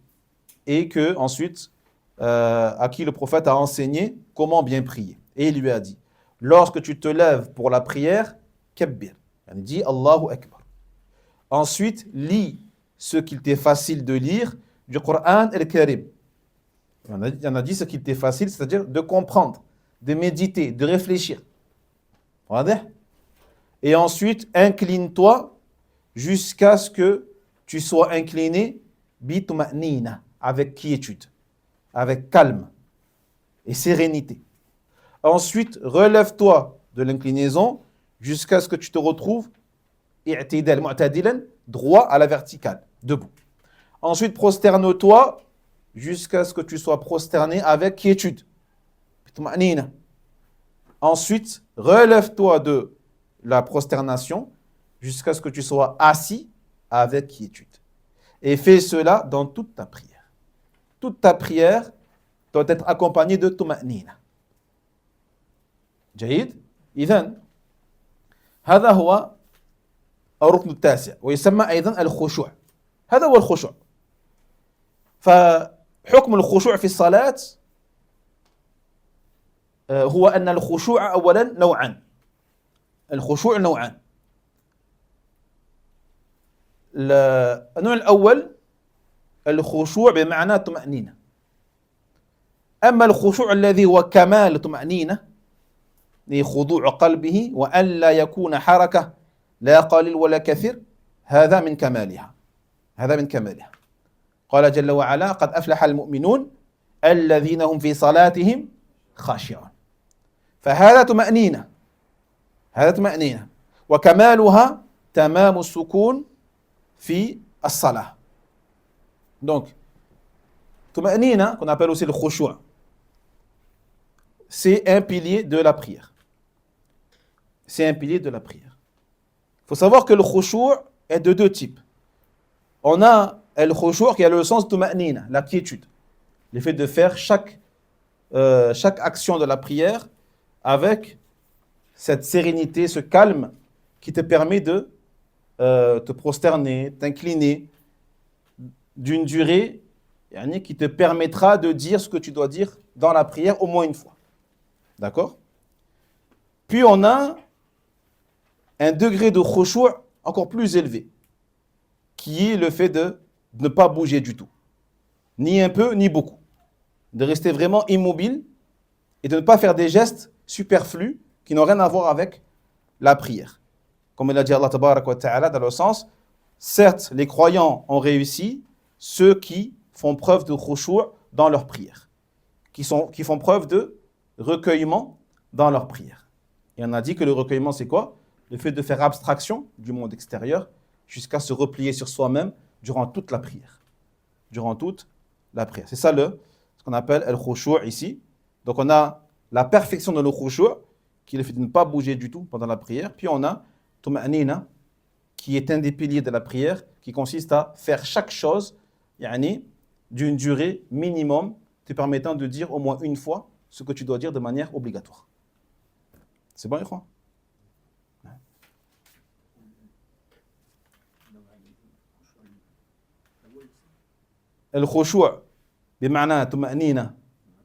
S2: et que ensuite à qui le prophète a enseigné comment bien prier. Et il lui a dit, lorsque tu te lèves pour la prière, kabbir, il dit Allahu Akbar. Ensuite, lis ce qu'il t'est facile de lire du Coran al-Karim. Il y en a dit ce qu'il t'est facile, c'est-à-dire de comprendre, de méditer, de réfléchir. Et ensuite, incline-toi jusqu'à ce que tu sois incliné bituma'nina, avec quiétude, avec calme et sérénité. Ensuite, relève-toi de l'inclinaison jusqu'à ce que tu te retrouves i'tidal, mu'tadilan, droit à la verticale, debout. Ensuite, prosterne-toi jusqu'à ce que tu sois prosterné avec quiétude. Ensuite, relève-toi de la prosternation jusqu'à ce que tu sois assis avec quiétude. Et fais cela dans toute ta prière. Toute ta prière doit être accompagnée de tuma'nina. جيد؟ إذن هذا هو الركن التاسع ويسمى أيضا الخشوع. هذا هو الخشوع. فحكم الخشوع في الصلاة هو أن الخشوع أولا نوعان. الخشوع نوعان. النوع الأول الخشوع بمعنى الطمأنينة. أما الخشوع الذي هو كمال الطمأنينة لخضوع قلبه وأن لا يكون حركة لا قليل ولا كثير هذا من كمالها. هذا من كمالها. قال جل وعلا قد أفلح المؤمنون الذين هم في صلاتهم خاشعون. فهذا طمأنينة. هذا طمأنينة وكمالها تمام السكون في الصلاة. Donc, طمأنينة, qu'on appelle aussi le khushu', c'est un pilier de la prière. C'est un pilier de la prière. Il faut savoir que le khushu' est de deux types. On a le khushu' qui a le sens de tuma'nina, la quiétude. Le fait de faire chaque action de la prière avec cette sérénité, ce calme qui te permet de te prosterner, t'incliner d'une durée qui te permettra de dire ce que tu dois dire dans la prière au moins une fois. D'accord? Puis on a un degré de khushu' encore plus élevé, qui est le fait de ne pas bouger du tout, ni un peu, ni beaucoup, de rester vraiment immobile et de ne pas faire des gestes superflus qui n'ont rien à voir avec la prière. Comme il a dit Allah Tabarak wa Ta'ala dans le sens, certes, les croyants ont réussi, ceux qui font preuve de khushu' dans leur prière, qui font preuve de recueillement dans leur prière. Et on a dit que le recueillement, c'est quoi? Le fait de faire abstraction du monde extérieur jusqu'à se replier sur soi-même durant toute la prière. Durant toute la prière. C'est ça ce qu'on appelle le khushu' ici. Donc on a la perfection de le khushu', qui est le fait de ne pas bouger du tout pendant la prière. Puis on a tuma'nina, qui est un des piliers de la prière, qui consiste à faire chaque chose d'une durée minimum, te permettant de dire au moins une fois ce que tu dois dire de manière obligatoire. C'est bon, Ikhwan? الخشوع بمعنى طمأنينة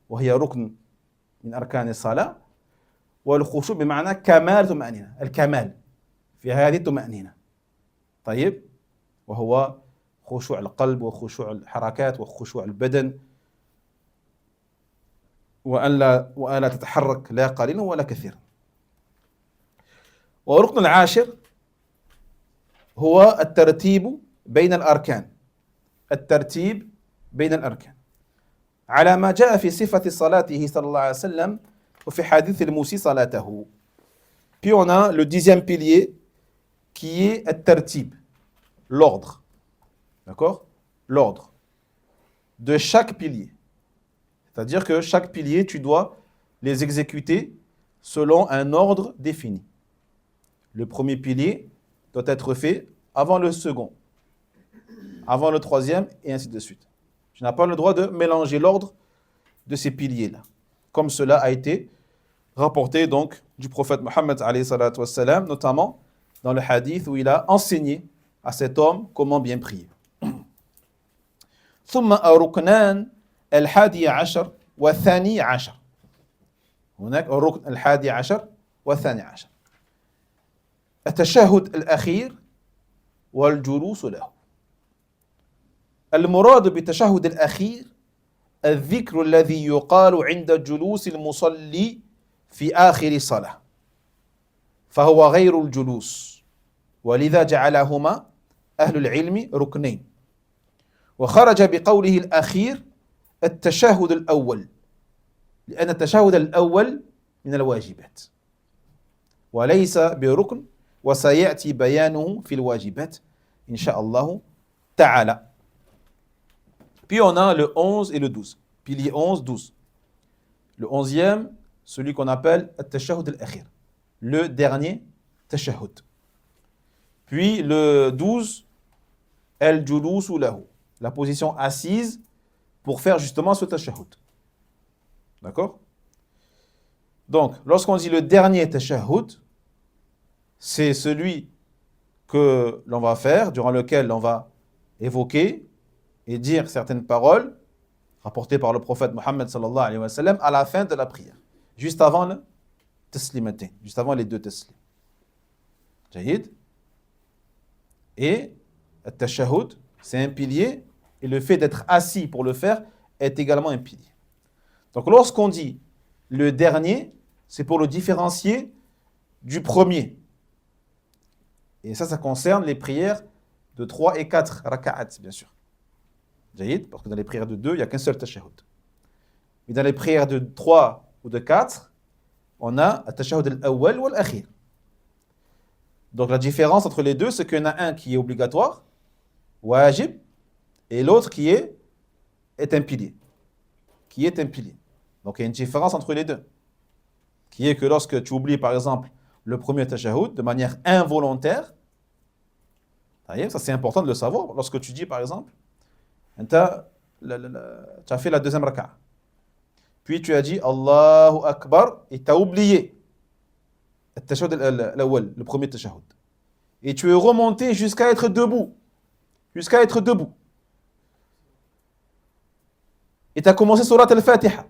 S2: وهي ركن من أركان الصلاة والخشوع بمعنى كمال طمأنينة الكمال في هذه الطمأنينة طيب وهو خشوع القلب وخشوع الحركات وخشوع البدن وأن لا تتحرك لا قليلا ولا كثيرا. والركن العاشر هو الترتيب بين الأركان. الترتيب بين الأركان على ما جاء في صفة صلاته صلى الله عليه وسلم وفي حديث الموسي صلاته. Puis on a le 10e pilier qui est الترتيب, l'ordre. D'accord? L'ordre de chaque pilier. C'est-à-dire que chaque pilier, tu dois les exécuter selon un ordre défini. Le premier pilier doit être fait avant le second, avant le troisième, et ainsi de suite. Tu n'as pas le droit de mélanger l'ordre de ces piliers-là, comme cela a été rapporté donc du prophète Mohammed alayhi salatu wassalam, notamment dans le hadith où il a enseigné à cet homme comment bien prier. ثم الركنان الحادي عشر والثاني عشر. هناك الركن الحادي عشر والثاني عشر. التشهد الأخير والجلوس له. المراد بالتشهد الأخير الذكر الذي يقال عند جلوس المصلي في آخر الصلاة فهو غير الجلوس ولذا جعلهما أهل العلم ركنين وخرج بقوله الأخير التشهد الأول لأن التشهد الأول من الواجبات وليس بركن وسيأتي بيانه في الواجبات إن شاء الله تعالى. Puis on a le 11 et le 12. Pilier 11, 12. Le 11e, celui qu'on appelle At-Tashahhud al-Akhir, le dernier Tashahhud. Puis le 12, Al-Julusu lahu, la position assise pour faire justement ce Tashahhud. D'accord? Donc, lorsqu'on dit le dernier Tashahhud, c'est celui que l'on va faire, durant lequel on va évoquer et dire certaines paroles rapportées par le prophète Mohammed sallallahu alayhi wa sallam à la fin de la prière, juste avant le taslimatain, juste avant les deux taslim. Jahid. Et le tashahhud, c'est un pilier, et le fait d'être assis pour le faire est également un pilier. Donc lorsqu'on dit le dernier, c'est pour le différencier du premier. Et ça concerne les prières de 3 et 4 raka'at, bien sûr. Jahid, parce que dans les prières de 2, il n'y a qu'un seul tashahhud. Mais dans les prières de 3 ou de 4, on a le tashahhud al-awwal ou al-akhir. Donc la différence entre les deux, c'est qu'il y en a un qui est obligatoire, wajib, et l'autre qui est un pilier. Qui est un pilier. Donc il y a une différence entre les deux. Qui est que lorsque tu oublies par exemple le premier tashahhud de manière involontaire, ça c'est important de le savoir. Lorsque tu dis par exemple, tu as fait la deuxième raka'a, puis tu as dit Allahu Akbar et tu as oublié le tashahhud al-awwal, le premier tashahhud, et tu es remonté jusqu'à être debout, et tu as commencé surat al-Fatiha,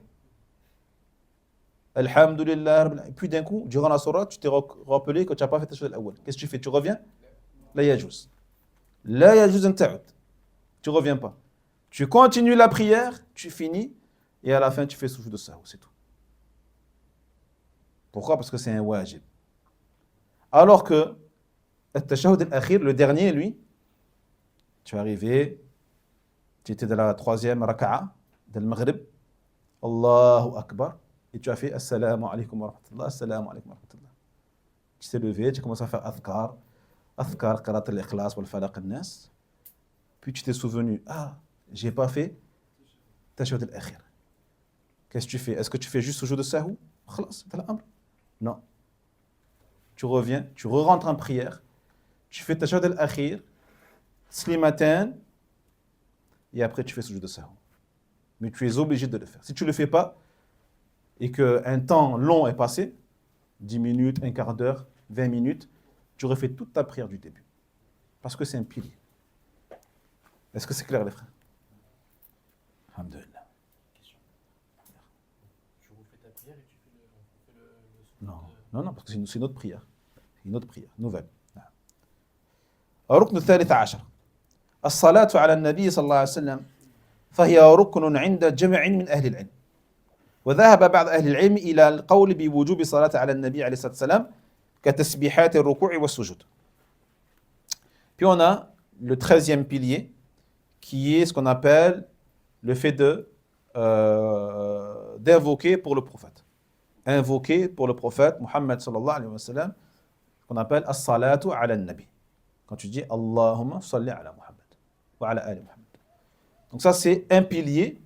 S2: Alhamdulillah, et puis d'un coup, durant la surat, tu t'es rappelé que tu n'as pas fait le tashahhud al-awwal. Qu'est-ce que tu fais? Tu reviens? La yajuz an ta'ud. Tu ne reviens pas. Tu continues la prière, tu finis, et à la fin, tu fais sujoud de sahou, c'est tout. Pourquoi? Parce que c'est un wajib. Alors que le tashahhud al-akhir, le dernier, lui, tu es arrivé, tu étais dans la 3e raka'a de l'Maghrib, Allahu Akbar, et tu as fait Assalamu alaikum wa rahmatullah, Assalamu alaikum wa rahmatullah. Tu t'es levé, tu as commencé à faire Adhkar, Qarat al-Ikhlas wal Falaq al-Nas, puis tu t'es souvenu, j'ai pas fait tashahhud al-akhir. Qu'est-ce que tu fais? Est-ce que tu fais juste sujoud de sahou? Khalas, c'est l'amr. Non. Tu reviens, tu rentres en prière, tu fais tashahhud al-akhir, slimatan, et après tu fais sujoud de sahou. Mais tu es obligé de le faire. Si tu ne le fais pas, et qu'un temps long est passé, 10 minutes, un quart d'heure, 20 minutes, tu refais toute ta prière du début. Parce que c'est un pilier. Est-ce que c'est clair, les frères? Alhamdulillah.
S7: Tu refais ta prière et tu fais le
S2: Non, parce que c'est une autre prière. Une autre prière, nouvelle. الركن الثالث عشر الصلاة على النبي صلى الله عليه وسلم فهي ركن عند جمع من أهل العلم وذهب بعض أهل العلم إلى القول بوجوب الصلاة على النبي عليه الصلاة والسلام كتسبيحات الركوع والسجود. Puis on a le 13e pilier qui est ce qu'on appelle le fait d'invoquer pour le prophète. Invoquer pour le prophète Muhammad sallallahu alayhi wa sallam, qu'on appelle as-salatu ala nabi. Quand tu dis Allahumma salli ala Muhammad wa ala ali Muhammad. Donc ça c'est un pilier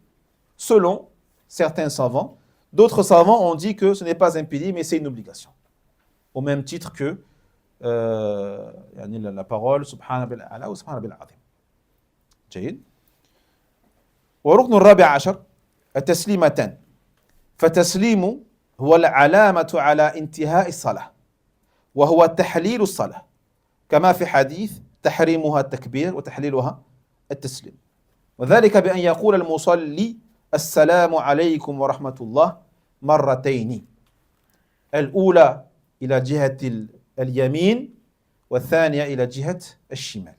S2: selon certains savants. D'autres savants ont dit que ce n'est pas un pilier mais c'est une obligation. Au même titre que la parole subhana bil a'la ou subhana bil azim. جيد. وركن الرابع عشر التسليمتان. فتسليم هو العلامة على انتهاء الصلاة وهو تحليل الصلاة كما في حديث تحريمها التكبير وتحليلها التسليم وذلك بأن يقول المصلي السلام عليكم ورحمة الله مرتين الأولى إلى جهة اليمين والثانية إلى جهة الشمال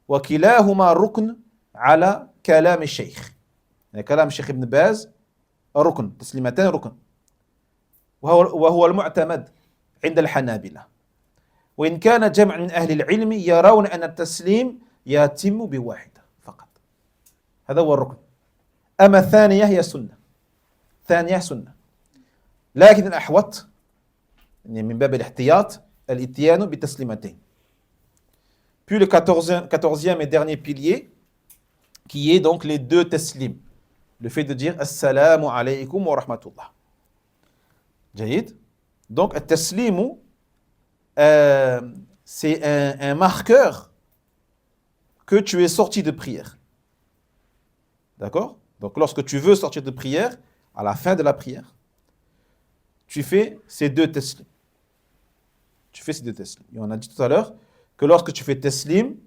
S2: وكلاهما ركن على كلام الشيخ يعني كلام الشيخ ابن باز ركن تسليمتان ركن وهو المعتمد عند الحنابلة وإن كان جمع من أهل العلم يرون أن التسليم يتم بواحدة فقط هذا هو الركن أما الثانية هي سنة ثانية سنة لكن الأحوط من باب الاحتياط الاتيان بالتسليمتين. Puis le 14e et dernier pilier, qui est donc les deux taslim. Le fait de dire Assalamu alaykum wa rahmatullah. Jahid. Donc, le taslimu, c'est un marqueur que tu es sorti de prière. D'accord? Donc, lorsque tu veux sortir de prière, à la fin de la prière, tu fais ces deux taslim. Tu fais ces deux taslim. Et on a dit tout à l'heure que lorsque tu fais taslim,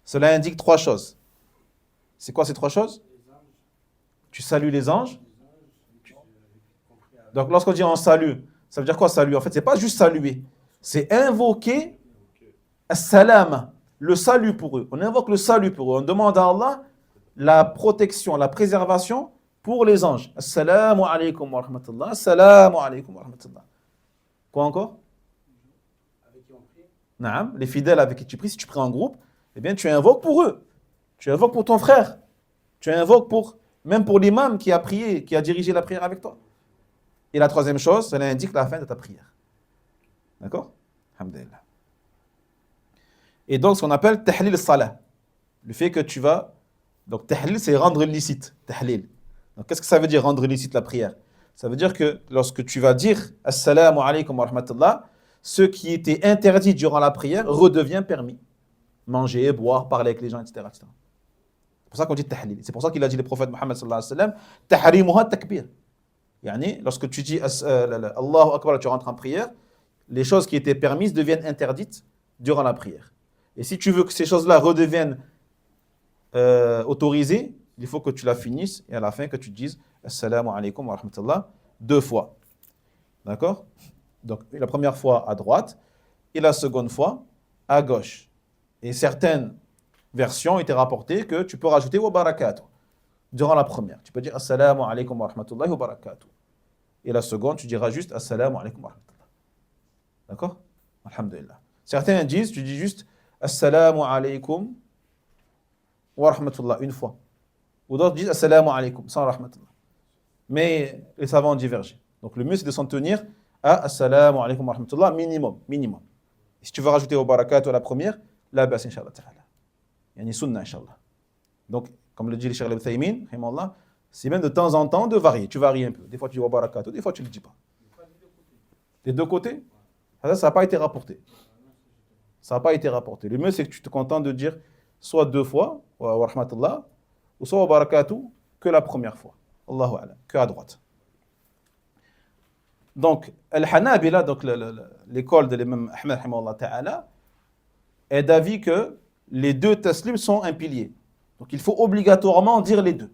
S2: cela indique trois choses. C'est quoi ces trois choses? Tu salues les anges. Donc, lorsqu'on dit on salue, ça veut dire quoi saluer? En fait, c'est pas juste saluer, c'est invoquer as-salam, le salut pour eux. On invoque le salut pour eux. On demande à Allah la protection, la préservation pour les anges. Assalamu alaykum wa rahmatullah. Assalamu alaykum wa rahmatullah. Quoi encore? Naam, les fidèles avec qui tu pries, si tu pries en groupe, eh bien tu invoques pour eux. Tu invoques pour ton frère. Tu invoques même pour l'imam qui a prié, qui a dirigé la prière avec toi. Et la troisième chose, cela indique la fin de ta prière. D'accord? Alhamdulillah. Et donc, ce qu'on appelle tahlil salah. Le fait que tu vas... Donc, tahlil, c'est rendre licite. Tahlil. Donc, qu'est-ce que ça veut dire, rendre licite la prière? Ça veut dire que lorsque tu vas dire Assalamu alaykum wa rahmatullah, ce qui était interdit durant la prière redevient permis. Manger, boire, parler avec les gens, etc. etc. C'est pour ça qu'on dit tahlil. C'est pour ça qu'il a dit le prophète Muhammad sallallahu alayhi wa sallam, tahrimuha takbir. Yani, lorsque tu dis Allahu Akbar, tu rentres en prière, les choses qui étaient permises deviennent interdites durant la prière. Et si tu veux que ces choses-là redeviennent autorisées, il faut que tu la finisses et à la fin que tu dises Assalamu alaykum wa rahmatullah 2 fois. D'accord? Donc la première fois à droite et la seconde fois à gauche. Et certaines versions étaient rapportées que tu peux rajouter wa barakatuh durant la première. Tu peux dire Assalamu alaykum wa rahmatullahi wa barakatuh. Et la seconde, tu diras juste Assalamu alaykum wa rahmatullah. D'accord? Alhamdulillah. Certains disent, tu dis juste Assalamu alaykum wa rahmatullah une fois. Ou d'autres disent Assalamu alaykum sans rahmatullah. Mais les savants ont divergé. Donc le mieux c'est de s'en tenir à Assalamu alaykum wa rahmatullah minimum. Et si tu veux rajouter au barakatuh à la première, la bas inshallah ta'ala. Yani sunnah inshallah. Donc comme le dit le Cheikh Al-Uthaymin, c'est même de temps en temps de varier. Tu varies un peu. Des fois tu dis wa barakatuh, des fois tu ne le dis pas. Des deux côtés? Ça n'a pas été rapporté. Ça n'a pas été rapporté. Le mieux c'est que tu te contentes de dire soit 2 fois wa rahmatullah ou soit wa barakatuh que la première fois. Allahu a'lam, que à droite. Donc, Al-Hanabila, donc l'école de l'imam Ahmed rahimahullah ta'ala, est d'avis que les deux taslim sont un pilier. Donc, il faut obligatoirement dire les deux.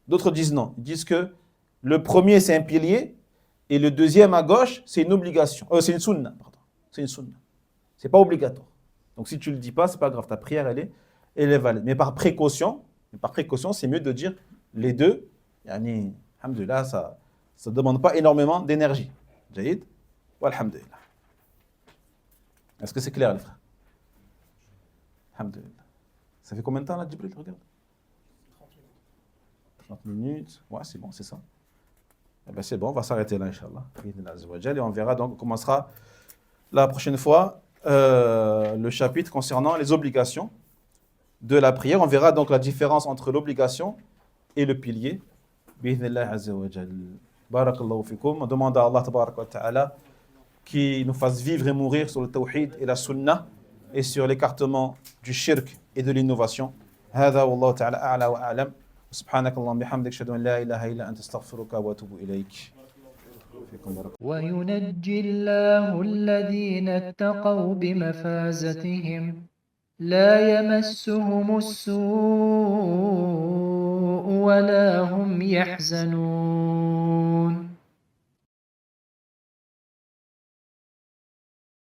S2: D'autres disent non. Ils disent que le premier, c'est un pilier, et le deuxième à gauche, c'est une obligation. C'est une sunna, pardon. C'est une sunna. C'est pas obligatoire. Donc, si tu le dis pas, c'est pas grave. Ta prière, elle est valide. Mais par précaution, c'est mieux de dire les deux. Yani, alhamdulillah, ça ne demande pas énormément d'énergie. Jahid. Walhamdulillah. Est-ce que c'est clair, les frères? Alhamdulillah. Ça fait combien de temps là, Djibril? Regarde. 30 minutes. Ouais, c'est bon, c'est ça. Eh bien, c'est bon, on va s'arrêter là, Inch'Allah. Et on verra donc, on commencera la prochaine fois le chapitre concernant les obligations de la prière. On verra donc la différence entre l'obligation et le pilier. Bi'idhnillah azza wa jal. Barakallahu fikum. On demande à Allah tabaraka wa ta'ala qui nous fasse vivre et mourir sur le tawhid et la sunnah et sur l'écartement du shirk et de l'innovation. هذا والله تعالى أعلى وأعلم. سبحانك اللهم بحمدك أشهد أن لا إله إلا أنت أستغفرك وأتوب إليك.
S1: وينجي الله الذين اتقوا بمفازتهم لا يمسهم السوء ولا هم يحزنون